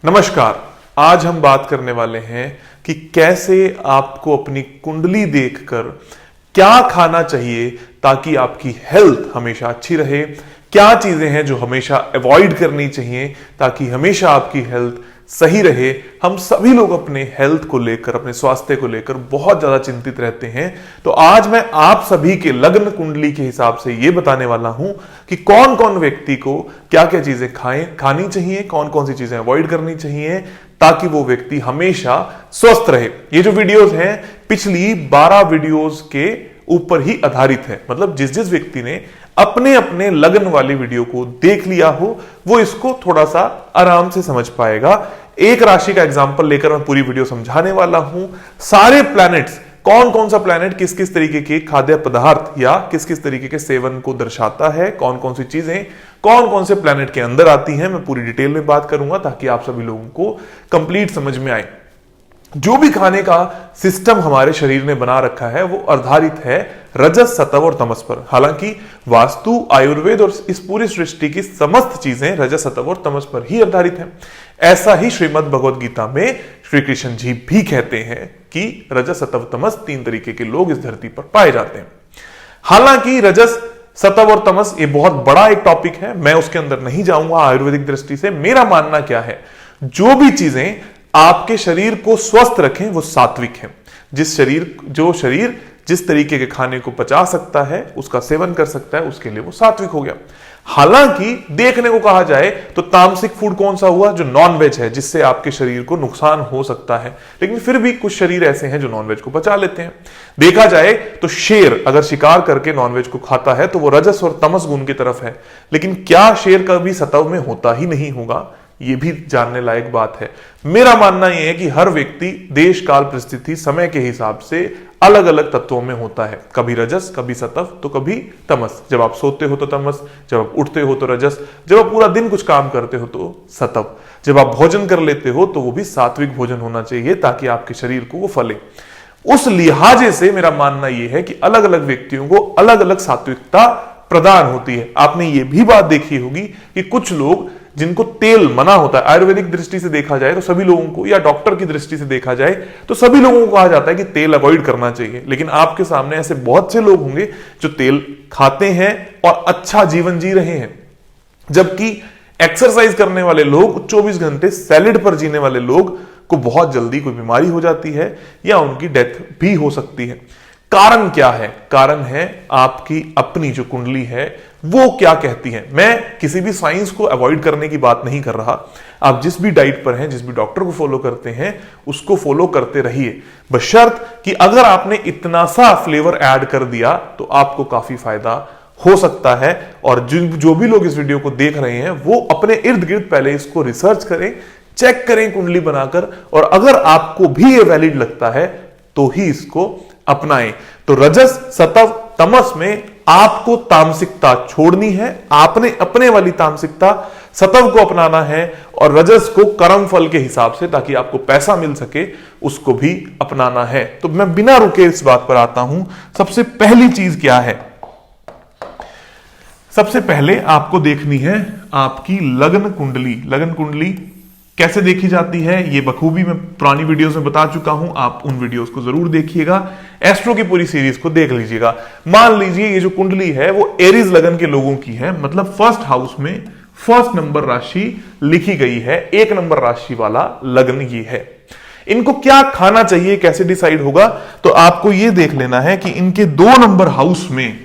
नमस्कार। आज हम बात करने वाले हैं कि कैसे आपको अपनी कुंडली देखकर क्या खाना चाहिए ताकि आपकी हेल्थ हमेशा अच्छी रहे, क्या चीजें हैं जो हमेशा अवॉइड करनी चाहिए ताकि हमेशा आपकी हेल्थ सही रहे। हम सभी लोग अपने हेल्थ को लेकर, अपने स्वास्थ्य को लेकर बहुत ज्यादा चिंतित रहते हैं। तो आज मैं आप सभी के लग्न कुंडली के हिसाब से यह बताने वाला हूं कि कौन कौन व्यक्ति को क्या क्या चीजें खानी चाहिए, कौन कौन सी चीजें अवॉइड करनी चाहिए ताकि वो व्यक्ति हमेशा स्वस्थ रहे। ये जो वीडियोस हैं पिछली 12 वीडियोस के ऊपर ही आधारित है। मतलब जिस जिस व्यक्ति ने अपने अपने लगन वाली वीडियो को देख लिया हो वो इसको थोड़ा सा आराम से समझ पाएगा। एक राशि का एग्जांपल लेकर मैं पूरी वीडियो समझाने वाला हूं। सारे प्लैनेट्स, कौन कौन सा प्लैनेट किस किस तरीके के खाद्य पदार्थ या किस किस तरीके के सेवन को दर्शाता है, कौन कौन सी चीजें कौन कौन से प्लैनेट के अंदर आती हैं, मैं पूरी डिटेल में बात करूंगा ताकि आप सभी लोगों को कंप्लीट समझ में आए। जो भी खाने का सिस्टम हमारे शरीर ने बना रखा है वो आधारित है रजस, सतव और तमस पर। हालांकि वास्तु, आयुर्वेद और इस पूरी सृष्टि की समस्त चीजें रजस, सतव और तमस पर ही आधारित हैं। ऐसा ही श्रीमद् भगवद गीता में श्री कृष्ण जी भी कहते हैं कि रजस, सतव, तमस 3 तरीके के लोग इस धरती पर पाए जाते हैं। हालांकि रजस, सतव और तमस ये बहुत बड़ा एक टॉपिक है, मैं उसके अंदर नहीं जाऊंगा। आयुर्वेदिक दृष्टि से मेरा मानना क्या है, जो भी चीजें आपके शरीर को स्वस्थ रखें वो सात्विक है। जो शरीर जिस तरीके के खाने को पचा सकता है, उसका सेवन कर सकता है, उसके लिए वो सात्विक हो गया। हालांकि देखने को कहा जाए तो तामसिक फूड कौन सा हुआ, जो नॉनवेज है, जिससे आपके शरीर को नुकसान हो सकता है। लेकिन फिर भी कुछ शरीर ऐसे हैं जो नॉनवेज को पचा लेते हैं। देखा जाए तो शेर अगर शिकार करके नॉनवेज को खाता है तो वो रजस और तमस गुण की तरफ है। लेकिन क्या शेर कभी सतव में होता ही नहीं होगा, ये भी जानने लायक बात है। मेरा मानना यह है कि हर व्यक्ति देश, काल, परिस्थिति, समय के हिसाब से अलग अलग तत्वों में होता है। कभी रजस, कभी सतव तो कभी तमस। जब आप सोते हो तो तमस, जब आप उठते हो तो रजस, जब आप पूरा दिन कुछ काम करते हो तो सतव, जब आप भोजन कर लेते हो तो वो भी सात्विक भोजन होना चाहिए ताकि आपके शरीर को वो फले। उस लिहाजे से मेरा मानना यह है कि अलग अलग व्यक्तियों को अलग अलग सात्विकता प्रदान होती है। आपने ये भी बात देखी होगी कि कुछ लोग जिनको तेल मना होता है, आयुर्वेदिक दृष्टि से देखा जाए तो सभी लोगों को, या डॉक्टर की दृष्टि से देखा जाए तो सभी लोगों को कहा जाता है कि तेल अवॉइड करना चाहिए। लेकिन आपके सामने ऐसे बहुत से लोग होंगे जो तेल खाते हैं और अच्छा जीवन जी रहे हैं, जबकि एक्सरसाइज करने वाले लोग, 24 घंटे सैलेड पर जीने वाले लोग को बहुत जल्दी कोई बीमारी हो जाती है या उनकी डेथ भी हो सकती है। कारण क्या है? कारण है आपकी अपनी जो कुंडली है वो क्या कहती है। मैं किसी भी साइंस को अवॉइड करने की बात नहीं कर रहा। आप जिस भी डाइट पर हैं, जिस भी डॉक्टर को फॉलो करते हैं, उसको फॉलो करते रहिए, बशर्त कि अगर आपने इतना सा फ्लेवर ऐड कर दिया तो आपको काफी फायदा हो सकता है। और जो भी लोग इस वीडियो को देख रहे हैं वो अपने इर्द गिर्द पहले इसको रिसर्च करें, चेक करें कुंडली बनाकर, और अगर आपको भी ये वैलिड लगता है तो ही इसको अपनाएं। तो रजस, सतव, तमस में आपको तामसिकता छोड़नी है। आपने अपने वाली तामसिकता, सतव को अपनाना है और रजस को कर्म फल के हिसाब से, ताकि आपको पैसा मिल सके, उसको भी अपनाना है। तो मैं बिना रुके इस बात पर आता हूं। सबसे पहली चीज क्या है? सबसे पहले आपको देखनी है आपकी लगन कुंडली। लगन कुंडली कैसे देखी जाती है ये बखूबी मैं पुरानी वीडियोस में बता चुका हूं, आप उन वीडियोस को जरूर देखिएगा। एस्ट्रो की पूरी सीरीज को देख लीजिएगा। मान लीजिए ये जो कुंडली है वो एरीज लगन के लोगों की है, मतलब फर्स्ट हाउस में फर्स्ट नंबर राशि लिखी गई है, 1 नंबर राशि वाला लगन ये है। इनको क्या खाना चाहिए, कैसे डिसाइड होगा? तो आपको ये देख लेना है कि इनके 2 नंबर हाउस में,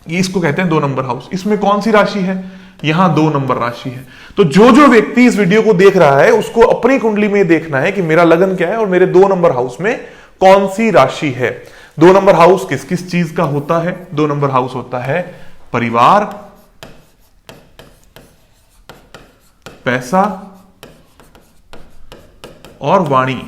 इसको कहते हैं 2 नंबर हाउस, इसमें कौन सी राशि है? यहां 2 नंबर राशि है। तो जो व्यक्ति इस वीडियो को देख रहा है उसको अपनी कुंडली में देखना है कि मेरा लगन क्या है और मेरे 2 नंबर हाउस में कौन सी राशि है। 2 नंबर हाउस किस किस चीज का होता है? 2 नंबर हाउस होता है परिवार, पैसा और वाणी।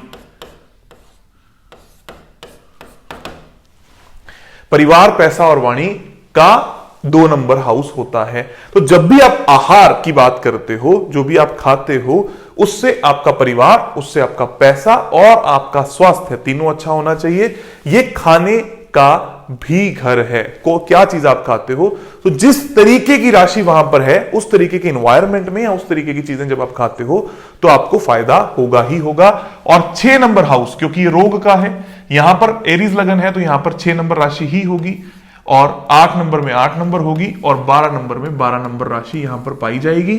परिवार, पैसा और वाणी का 2 नंबर हाउस होता है। तो जब भी आप आहार की बात करते हो, जो भी आप खाते हो, उससे आपका परिवार, उससे आपका पैसा और आपका स्वास्थ्य तीनों अच्छा होना चाहिए। ये खाने का भी घर है। को क्या चीज आप खाते हो, तो जिस तरीके की राशि वहां पर है उस तरीके के एनवायरनमेंट में या उस तरीके की चीजें जब आप खाते हो तो आपको फायदा होगा ही होगा। और 6 नंबर हाउस, क्योंकि ये रोग का है, यहां पर एरीज लगन है तो यहां पर 6 नंबर राशि ही होगी, और 8 नंबर में 8 नंबर होगी, और 12 नंबर में 12 नंबर राशि यहां पर पाई जाएगी।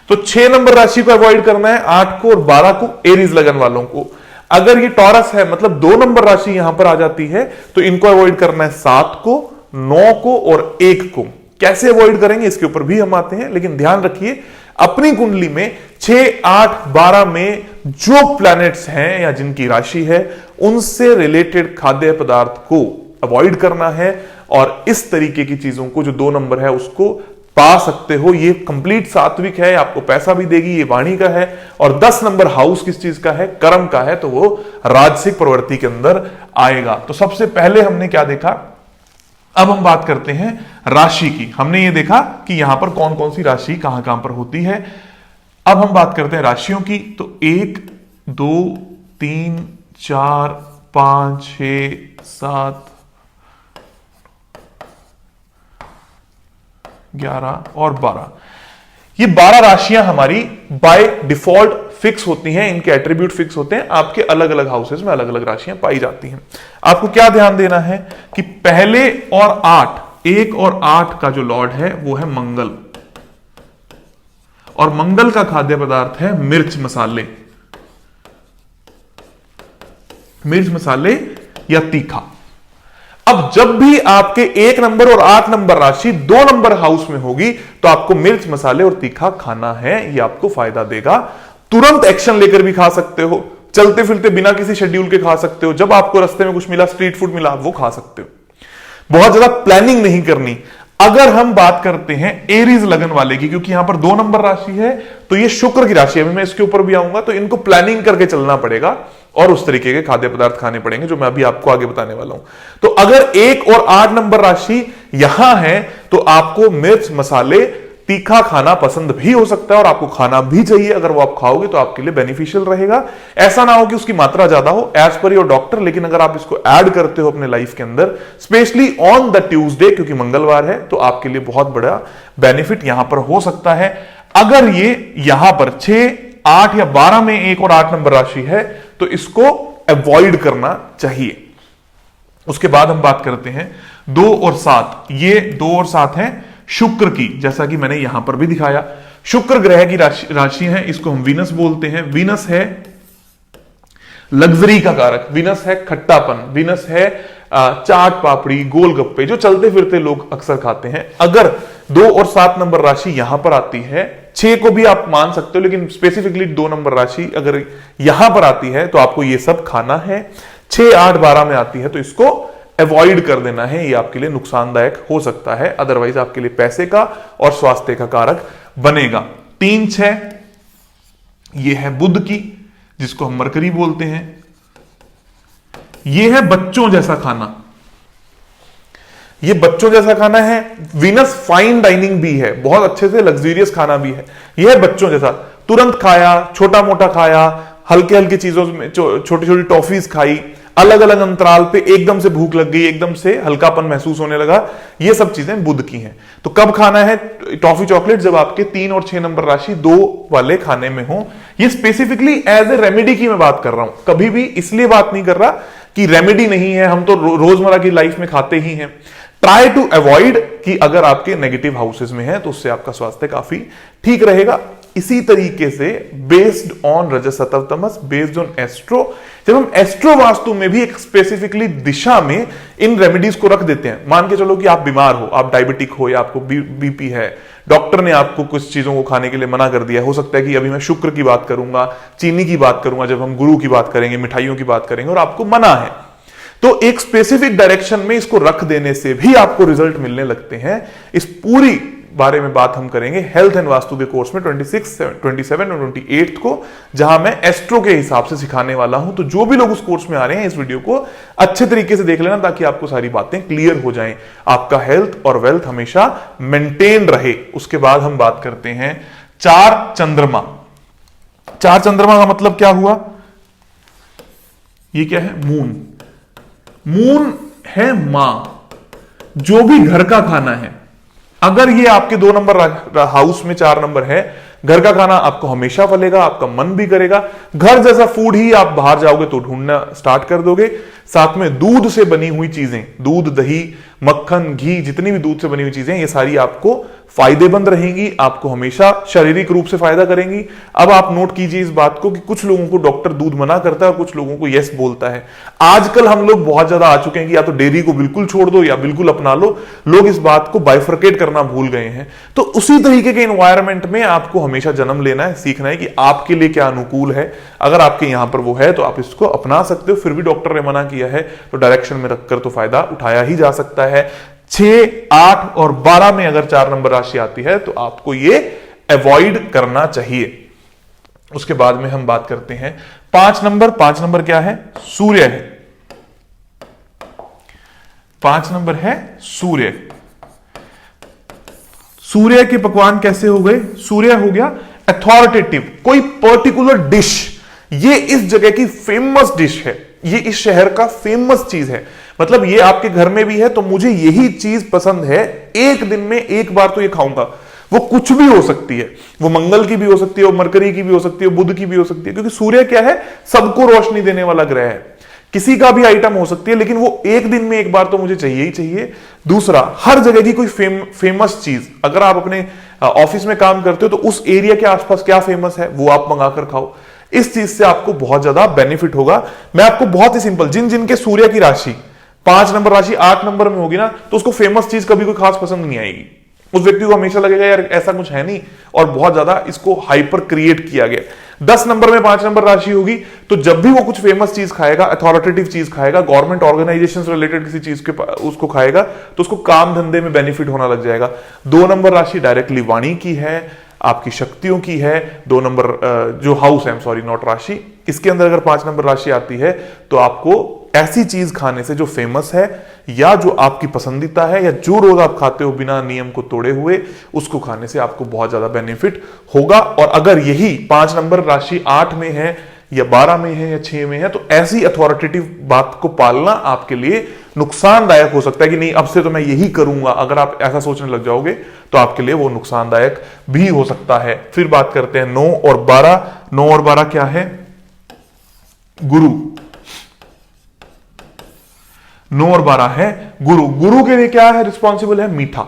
तो 6 नंबर राशि को अवॉइड करना है, 8 को और 12 को, एरीज लगन वालों को। अगर ये टॉरस है, मतलब 2 नंबर राशि यहां पर आ जाती है, तो इनको अवॉइड करना है 7 को, 9 को और 1 को। कैसे अवॉइड करेंगे इसके ऊपर भी हम आते हैं, लेकिन ध्यान रखिए अपनी कुंडली में 6, 8, 12 में जो प्लैनेट्स हैं या जिनकी राशि है उनसे रिलेटेड खाद्य पदार्थ को अवॉइड करना है, और इस तरीके की चीजों को जो 2 नंबर है उसको पा सकते हो। ये कंप्लीट सात्विक है, आपको पैसा भी देगी, ये वाणी का है। और 10 नंबर हाउस किस चीज का है, कर्म का है, तो वो राजसिक प्रवृत्ति के अंदर आएगा। तो सबसे पहले हमने क्या देखा, अब हम बात करते हैं राशि की। हमने ये देखा कि यहां पर कौन कौन सी राशि कहां कहां पर होती है। अब हम बात करते हैं राशियों की। तो 1, 2, 3, 4, 5, 6, 7, 11 और 12। ये 12 राशियां हमारी बाय डिफॉल्ट फिक्स होती हैं, इनके एट्रीब्यूट फिक्स होते हैं। आपके अलग अलग हाउसेस में अलग अलग राशियां पाई जाती हैं। आपको क्या ध्यान देना है कि पहले और 8, 1 और 8 का जो लॉर्ड है वो है मंगल, और मंगल का खाद्य पदार्थ है मिर्च मसाले, मिर्च मसाले या तीखा। अब जब भी आपके 1 नंबर और 8 नंबर राशि 2 नंबर हाउस में होगी तो आपको मिर्च मसाले और तीखा खाना है, ये आपको फायदा देगा। तुरंत एक्शन लेकर भी खा सकते हो, चलते फिरते बिना किसी शेड्यूल के खा सकते हो, जब आपको रास्ते में कुछ मिला, स्ट्रीट फूड मिला, वो खा सकते हो। बहुत ज्यादा प्लानिंग नहीं करनी। अगर हम बात करते हैं एरीज लगन वाले की, क्योंकि यहां पर 2 नंबर राशि है तो ये शुक्र की राशि है, अभी मैं इसके ऊपर भी आऊंगा, तो इनको प्लानिंग करके चलना पड़ेगा और उस तरीके के खाद्य पदार्थ खाने पड़ेंगे जो मैं अभी आपको आगे बताने वाला हूं। तो अगर 1 और 8 नंबर राशि यहां है तो आपको मिर्च मसाले तीखा खाना पसंद भी हो सकता है, और आपको खाना भी चाहिए। अगर वो आप खाओगे तो आपके लिए बेनिफिशियल रहेगा। ऐसा ना हो कि उसकी मात्रा ज्यादा हो, एज पर योर डॉक्टर, लेकिन अगर आप इसको ऐड करते हो अपने लाइफ के अंदर, स्पेशली ऑन द ट्यूसडे, क्योंकि मंगलवार है, तो आपके लिए बहुत बड़ा बेनिफिट यहां पर हो सकता है। अगर ये यहां पर 6, 8 या 12 में 1 और 8 नंबर राशि है तो इसको अवॉइड करना चाहिए। उसके बाद हम बात करते हैं 2 और 7। ये 2 और 7 है शुक्र की, जैसा कि मैंने यहां पर भी दिखाया। शुक्र ग्रह की राशि है, इसको हम वीनस बोलते हैं। वीनस है लग्जरी का कारक, वीनस है खट्टापन, वीनस है चाट पापड़ी, गोलगप्पे, जो चलते फिरते लोग अक्सर खाते हैं। अगर 2 और 7 नंबर राशि यहां पर आती है, 6 को भी आप मान सकते हो, लेकिन स्पेसिफिकली 2 नंबर राशि अगर यहां पर आती है तो आपको ये सब खाना है। 6, 8, 12 में आती है तो इसको अवॉइड कर देना है, ये आपके लिए नुकसानदायक हो सकता है। अदरवाइज आपके लिए पैसे का और स्वास्थ्य का कारक बनेगा। 3, 6 ये है बुध की, जिसको हम मरकरी बोलते हैं। ये है बच्चों जैसा खाना, ये बच्चों जैसा खाना है। वीनस फाइन डाइनिंग भी है, बहुत अच्छे से लग्जरियस खाना भी है। यह है बच्चों जैसा, तुरंत खाया, छोटा मोटा खाया, हल्के हल्की चीजों में छोटी छोटी टॉफीज खाई, अलग अलग अंतराल पे एकदम से भूख लग गई, एकदम से हल्कापन महसूस होने लगा, ये सब चीजें बुध की हैं। तो कब खाना है टॉफी चॉकलेट, जब आपके 3 और 6 नंबर राशि 2 वाले खाने में हो। ये स्पेसिफिकली एज ए रेमेडी की मैं बात कर रहा हूं, कभी भी इसलिए बात नहीं कर रहा कि रेमेडी नहीं है, हम तो रोजमर्रा की लाइफ में खाते ही हैं। ट्राई टू अवॉइड कि अगर आपके नेगेटिव हाउसेस में है तो उससे आपका स्वास्थ्य काफी ठीक रहेगा। इसी तरीके से बेस्ड ऑन रजस सत्व तमस, बेस्ड ऑन एस्ट्रो, जब हम एस्ट्रो वास्तु में भी एक स्पेसिफिकली दिशा में इन रेमेडीज को रख देते हैं। मान के चलो कि आप बीमार हो, आप डायबिटिक हो या आपको बीपी है, डॉक्टर ने आपको कुछ चीजों को खाने के लिए मना कर दिया। हो सकता है कि अभी मैं शुक्र की बात करूंगा, चीनी की बात करूंगा, जब हम गुरु की बात करेंगे, मिठाइयों की बात करेंगे, और आपको मना है, तो एक स्पेसिफिक डायरेक्शन में इसको रख देने से भी आपको रिजल्ट मिलने लगते हैं। इस पूरी बारे में बात हम करेंगे हेल्थ एंड वास्तु के कोर्स में 26, 27 और 28 को, जहां मैं एस्ट्रो के हिसाब से सिखाने वाला हूं। तो जो भी लोग उस कोर्स में आ रहे हैं, इस वीडियो को अच्छे तरीके से देख लेना, ताकि आपको सारी बातें क्लियर हो जाएं, आपका हेल्थ और वेल्थ हमेशा मेंटेन रहे। उसके बाद हम बात करते हैं 4 चंद्रमा। 4 चंद्रमा का मतलब क्या हुआ? ये क्या है? मून। मून है मां, जो भी घर का खाना है, अगर ये आपके 2 नंबर हाउस में 4 नंबर है, घर का खाना आपको हमेशा फलेगा, आपका मन भी करेगा। घर जैसा फूड ही आप बाहर जाओगे तो ढूंढना स्टार्ट कर दोगे। साथ में दूध से बनी हुई चीजें, दूध, दही, मक्खन, घी, जितनी भी दूध से बनी हुई चीजें, ये सारी आपको फायदेमंद रहेंगी, आपको हमेशा शारीरिक रूप से फायदा करेंगी। अब आप नोट कीजिए इस बात को कि कुछ लोगों को डॉक्टर दूध मना करता है और कुछ लोगों को यस बोलता है। आजकल हम लोग बहुत ज्यादा आ चुके हैं कि या तो डेयरी को बिल्कुल छोड़ दो या बिल्कुल अपना लो। लोग इस बात को बाइफर्केट करना भूल गए हैं। तो उसी तरीके के एनवायरमेंट में आपको हमेशा जन्म लेना है, सीखना है कि आपके लिए क्या अनुकूल है। अगर आपके यहां पर वो है तो आप इसको अपना सकते हो, फिर भी डॉक्टर ने मना किया है तो डायरेक्शन में रखकर तो फायदा उठाया ही जा सकता है। 6, 8 और 12 में अगर 4 नंबर राशि आती है तो आपको ये अवॉइड करना चाहिए। उसके बाद में हम बात करते हैं 5 नंबर। 5 नंबर क्या है? सूर्य है। 5 नंबर है सूर्य। सूर्य के पकवान कैसे हो गए? सूर्य हो गया अथॉरिटेटिव, कोई पर्टिकुलर डिश। ये इस जगह की फेमस डिश है, ये इस शहर का फेमस चीज है, मतलब ये आपके घर में भी है तो मुझे यही चीज पसंद है, एक दिन में एक बार तो ये खाऊंगा। वो कुछ भी हो सकती है, वो मंगल की भी हो सकती है, वो मरकरी की भी हो सकती है, बुध की भी हो सकती है, क्योंकि सूर्य क्या है? सबको रोशनी देने वाला ग्रह है। किसी का भी आइटम हो सकती है, लेकिन वो एक दिन में एक बार तो मुझे चाहिए ही चाहिए। दूसरा, हर जगह की कोई फेमस चीज, अगर आप अपने ऑफिस में काम करते हो तो उस एरिया के आसपास क्या फेमस है वो आप मंगाकर खाओ। इस चीज से आपको बहुत ज्यादा बेनिफिट होगा। मैं आपको बहुत ही सिंपल, जिन जिनके सूर्य की राशि 5 नंबर राशि 8 नंबर में होगी ना, तो उसको फेमस चीज कभी कोई खास पसंद नहीं आएगी। उस व्यक्ति को हमेशा लगेगा यार ऐसा कुछ है नहीं, और बहुत ज्यादा इसको हाइपर क्रिएट किया गया। 10 नंबर में 5 नंबर राशि होगी तो जब भी वो कुछ फेमस चीज खाएगा, अथॉरिटेटिव चीज खाएगा, गवर्नमेंट ऑर्गेनाइजेशन रिलेटेड किसी चीज के उसको खाएगा तो उसको काम धंधे में बेनिफिट होना लग जाएगा। 2 नंबर राशि डायरेक्टली वाणी की है, आपकी शक्तियों की है। 2 नंबर जो हाउस है, सॉरी नॉट राशि, इसके अंदर अगर 5 नंबर राशि आती है तो आपको ऐसी चीज खाने से जो फेमस है या जो आपकी पसंदीदा है या जो रोज आप खाते हो बिना नियम को तोड़े हुए, उसको खाने से आपको बहुत ज्यादा बेनिफिट होगा। और अगर यही 5 नंबर राशि 8 में है या 12 में है या 6 में है तो ऐसी अथॉरिटेटिव बात को पालना आपके लिए नुकसानदायक हो सकता है कि नहीं अब से तो मैं यही करूंगा। अगर आप ऐसा सोचने लग जाओगे तो आपके लिए वो नुकसानदायक भी हो सकता है। फिर बात करते हैं 9 और 12। 9 और 12 क्या है? गुरु। 9 और 12 है गुरु। गुरु के लिए क्या है? रिस्पॉन्सिबल है मीठा,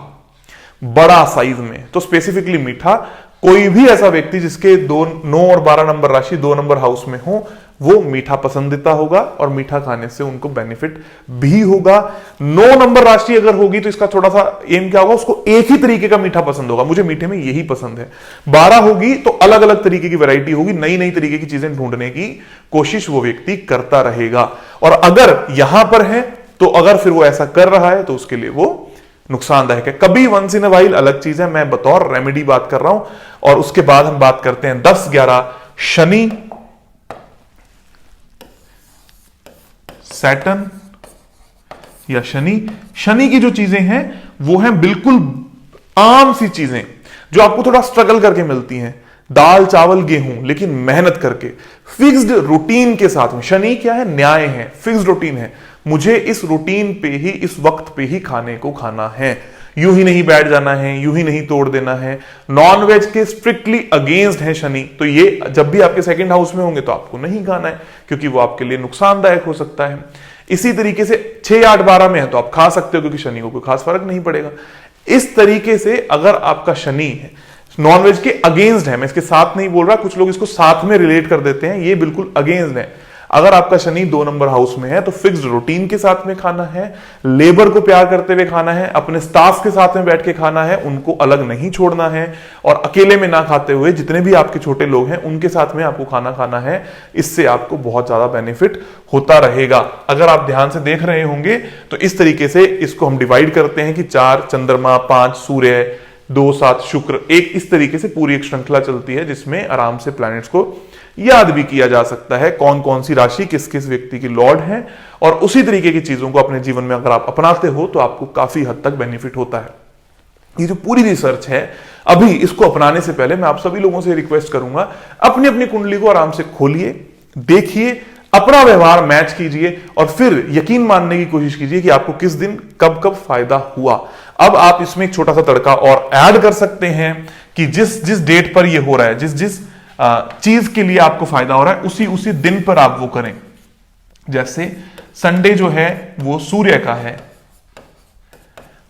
बड़ा साइज में, तो स्पेसिफिकली मीठा। कोई भी ऐसा व्यक्ति जिसके 9 और 12 नंबर राशि 2 नंबर हाउस में हो, वो मीठा पसंदीदा होगा और मीठा खाने से उनको बेनिफिट भी होगा। 9 नंबर राशि अगर होगी तो इसका थोड़ा सा एम क्या होगा? उसको एक ही तरीके का मीठा पसंद होगा, मुझे मीठे में यही पसंद है। 12 होगी तो अलग अलग तरीके की वैरायटी होगी, नई नई तरीके की चीजें ढूंढने की कोशिश वो व्यक्ति करता रहेगा। और अगर यहां पर है तो अगर फिर वो ऐसा कर रहा है तो उसके लिए वो नुकसानदायक है। कभी वंस इन अ वाइल अलग चीज है, मैं बतौर रेमेडी बात कर रहा हूं। और उसके बाद हम बात करते हैं 10, 11 शनि, सैटर्न या शनि। शनि की जो चीजें हैं वो हैं बिल्कुल आम सी चीजें जो आपको थोड़ा स्ट्रगल करके मिलती हैं, दाल चावल गेहूं, लेकिन मेहनत करके फिक्स्ड रूटीन के साथ में। शनि क्या है? न्याय है, फिक्स्ड रूटीन है। मुझे इस रूटीन पे ही, इस वक्त पे ही खाने को खाना है, यूं ही नहीं बैठ जाना है, यूं ही नहीं तोड़ देना है। नॉनवेज के स्ट्रिक्टली अगेंस्ट है शनि, तो ये जब भी आपके सेकंड हाउस में होंगे तो आपको नहीं खाना है क्योंकि वो आपके लिए नुकसानदायक हो सकता है। इसी तरीके से 6, 8, 12 में है तो आप खा सकते हो क्योंकि शनि को कोई खास फर्क नहीं पड़ेगा। इस तरीके से अगर आपका शनि है नॉनवेज के अगेंस्ट है, मैं इसके साथ नहीं बोल रहा, कुछ लोग इसको साथ में रिलेट कर देते हैं, ये बिल्कुल अगेंस्ट है। अगर आपका शनि 2 नंबर हाउस में है तो फिक्स्ड रूटीन के साथ में खाना है, लेबर को प्यार करते हुए खाना है, अपने स्टाफ के साथ में बैठ के खाना है, उनको अलग नहीं छोड़ना है, और अकेले में ना खाते हुए जितने भी आपके छोटे लोग हैं उनके साथ में आपको खाना खाना है। इससे आपको बहुत ज्यादा बेनिफिट होता रहेगा। अगर आप ध्यान से देख रहे होंगे तो इस तरीके से इसको हम डिवाइड करते हैं कि 4 चंद्रमा, 5 सूर्य, 2 7 शुक्र, एक इस तरीके से पूरी एक श्रृंखला चलती है जिसमें आराम से प्लैनेट्स को याद भी किया जा सकता है, कौन कौन सी राशि किस किस व्यक्ति की लॉर्ड है। और उसी तरीके की चीजों को अपने जीवन में अगर आप अपनाते हो तो आपको काफी हद तक बेनिफिट होता है। ये जो पूरी रिसर्च है, अभी इसको अपनाने से पहले मैं आप सभी लोगों से रिक्वेस्ट करूंगा, अपनी अपनी कुंडली को आराम से खोलिए, देखिए, अपना व्यवहार मैच कीजिए और फिर यकीन मानने की कोशिश कीजिए कि आपको किस दिन कब कब फायदा हुआ। अब आप इसमें एक छोटा सा तड़का और ऐड कर सकते हैं कि जिस जिस डेट पर ये हो रहा है, जिस जिस चीज के लिए आपको फायदा हो रहा है, उसी उसी दिन पर आप वो करें। जैसे संडे जो है वो सूर्य का है,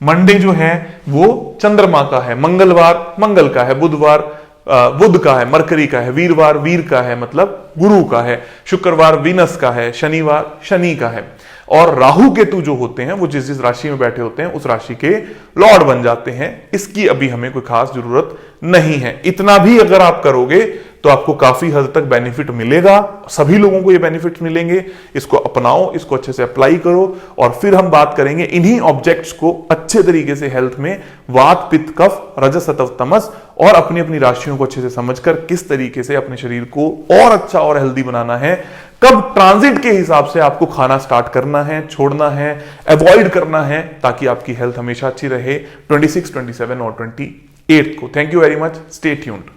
मंडे जो है वो चंद्रमा का है, मंगलवार मंगल का है, बुधवार बुध का है, मरकरी का है, वीरवार वीर का है मतलब गुरु का है, शुक्रवार वीनस का है, शनिवार शनि का है। और राहु केतु जो होते हैं वो जिस जिस राशि में बैठे होते हैं उस राशि के लॉर्ड बन जाते हैं। इसकी अभी हमें कोई खास जरूरत नहीं है। इतना भी अगर आप करोगे तो आपको काफी हद तक बेनिफिट मिलेगा, सभी लोगों को ये बेनिफिट मिलेंगे। इसको अपनाओ, इसको अच्छे से अप्लाई करो और फिर हम बात करेंगे इन्हीं ऑब्जेक्ट्स को अच्छे तरीके से हेल्थ में वात पित्त कफ रजस सत्व तमस और अपनी अपनी राशियों को अच्छे से समझकर किस तरीके से अपने शरीर को और अच्छा और हेल्दी बनाना है, कब ट्रांजिट के हिसाब से आपको खाना स्टार्ट करना है, छोड़ना है, अवॉइड करना है, ताकि आपकी हेल्थ हमेशा अच्छी रहे 26, 27 और 28 को। Thank you very much, stay tuned.